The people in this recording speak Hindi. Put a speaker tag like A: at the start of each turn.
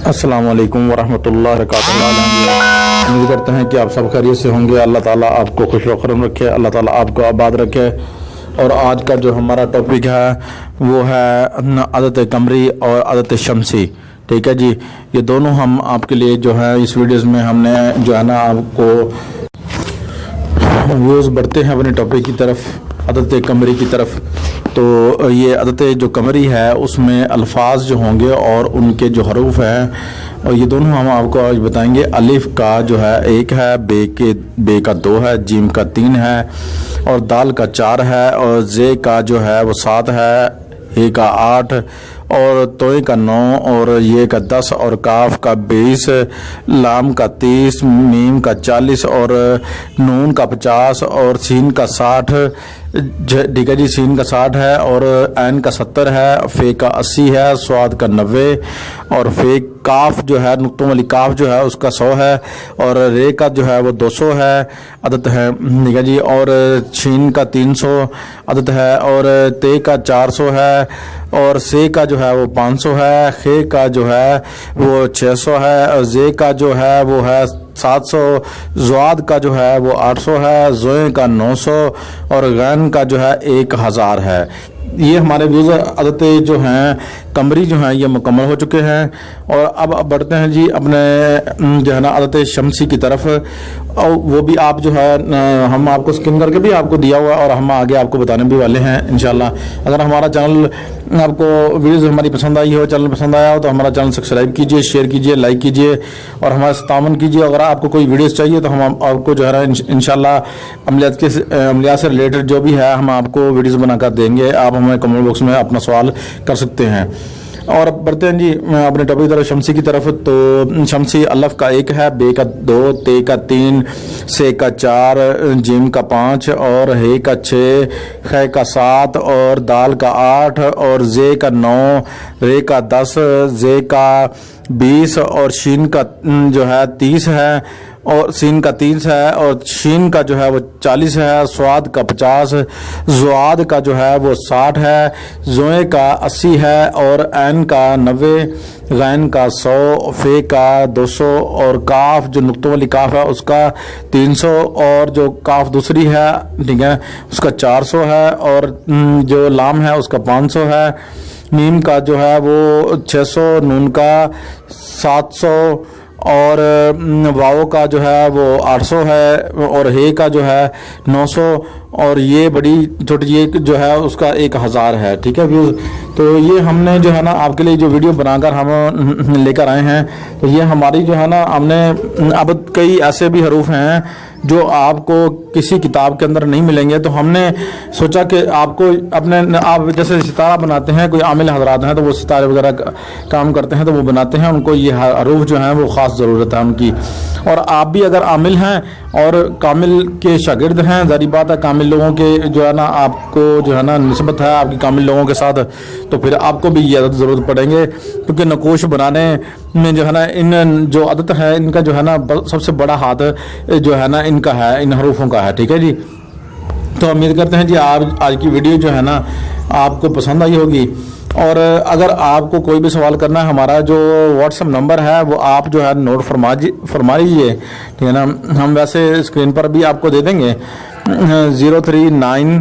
A: अस्सलाम वालेकुम वरहमतुल्लाहि वबरकातुहू। उम्मीद करते हैं कि आप सब खैरियत से होंगे। अल्लाह ताला आपको खुश वखरम रखे, अल्लाह ताला आपको आबाद रखे। और आज का जो हमारा टॉपिक है वो है आदत कमरी और आदत शमसी। ठीक है जी, ये दोनों हम आपके लिए जो है इस वीडियोस में हमने जो है ना आपको व्यूज़ बढ़ते हैं अपने टॉपिक की तरफ, आदत कमरी की तरफ। तो ये आदत जो कमरी है उसमें अल्फाज जो होंगे और उनके जो हरूफ हैं और ये दोनों हम आपको आज बताएंगे। अलिफ का जो है 1 है, बे का 2 है, जीम का 3 है और दाल का 4 है और जे का जो है वो 7 है, ए का 8 और तोय का 9 और ये का 10 और काफ का 20, लाम का 30, मीम का 40 और नून का 50 और सीन का 60। ठीक है जी, सीन का 60 है और ऐन का 70 है, फे का 80 है, स्वाद का 90 और फे काफ जो है नुक्तों वाली काफ जो है उसका 100 है और रे का जो है वो 200 है आदत है। ठीक है जी, और छीन का 300 आदत है और ते का 400 है और से का जो है वो 500 है, खे का जो है वो 600 है और जे का जो है वो है 700, ज़्वाद का जो है वो 800 है, ज़ोए का 900 और गैन का जो है 1000 है। ये हमारे व्यूज़ आदतें जो हैं कमरी जो हैं ये मुकम्मल हो चुके हैं। और अब बढ़ते हैं जी अपने जो है ना आदत शमसी की तरफ, और वो भी आप जो है हम आपको स्किन करके भी आपको दिया हुआ है और हम आगे आपको बताने भी वाले हैं इंशाल्लाह। अगर हमारा चैनल आपको वीडियोस हमारी पसंद आई हो, चैनल पसंद आया हो तो हमारा चैनल सब्सक्राइब कीजिए, शेयर कीजिए, लाइक कीजिए और हमारा तामन कीजिए। अगर आपको कोई वीडियोस चाहिए तो हम आपको जो है इंशाल्लाह अमलियात से रिलेटेड जो भी है हम आपको वीडियोस बनाकर देंगे। आप हमें कमेंट बॉक्स में अपना सवाल कर सकते हैं। और बढ़ते हैं जी अपने टॉपिक की तरफ, शमसी की तरफ। तो शमसी अल्फ का 1 है, बे का 2, ते का 3, से का 4, जिम का 5 और हे का 6, खे का 7 और दाल का 8 और जे का 9, रे का 10, जे का 20 और शीन का जो है 30 है और सीन का 30 है और शीन का जो है वो 40 है, स्वाद का 50, ज़्वाद का जो है वो 60 है, ज़ोए का 80 है और ऐन का 90, गैन का 100, फे का 200 और काफ जो नुक्तों वाली काफ है उसका 300 और जो काफ दूसरी है ठीक है उसका 400 है और जो लाम है उसका 500 है, मीम का जो है वो 600, नून का 700 और वाओ का जो है वो 800 है और हे का जो है 900 और ये बड़ी छोटी ये जो है उसका 1000 है। ठीक है व्यूज़, तो ये हमने जो है ना आपके लिए जो वीडियो बनाकर हम लेकर आए हैं। तो ये हमारी जो है ना हमने अब कई ऐसे भी हरूफ हैं जो आपको किसी किताब के अंदर नहीं मिलेंगे, तो हमने सोचा कि आपको अपने आप जैसे सितारा बनाते हैं, कोई आमिल हजरात हैं तो वो सितारे वगैरह काम करते हैं तो वो बनाते हैं, उनको ये हरूफ जो हैं वो ख़ास ज़रूरत है उनकी। और आप भी अगर आमिल हैं और कामिल के शागिर्द हैं, ज़ाहिर बात है कामिल लोगों के जो है ना आपको जो है ना निस्बत है आपकी कामिल लोगों के साथ, तो फिर आपको भी ये आदत ज़रूरत पड़ेंगे क्योंकि नकोश बनाने में जो है ना इन जो आदत है इनका जो है ना सबसे बड़ा हाथ जो है ना इनका है, इन हरूफों का है। ठीक है जी, तो उम्मीद करते हैं जी आज की वीडियो जो है ना आपको पसंद आई होगी। और अगर आपको कोई भी सवाल करना है, हमारा जो व्हाट्सएप नंबर है वो आप जो है नोट फरमा लीजिए, ठीक है ना। हम वैसे स्क्रीन पर भी आपको दे देंगे 039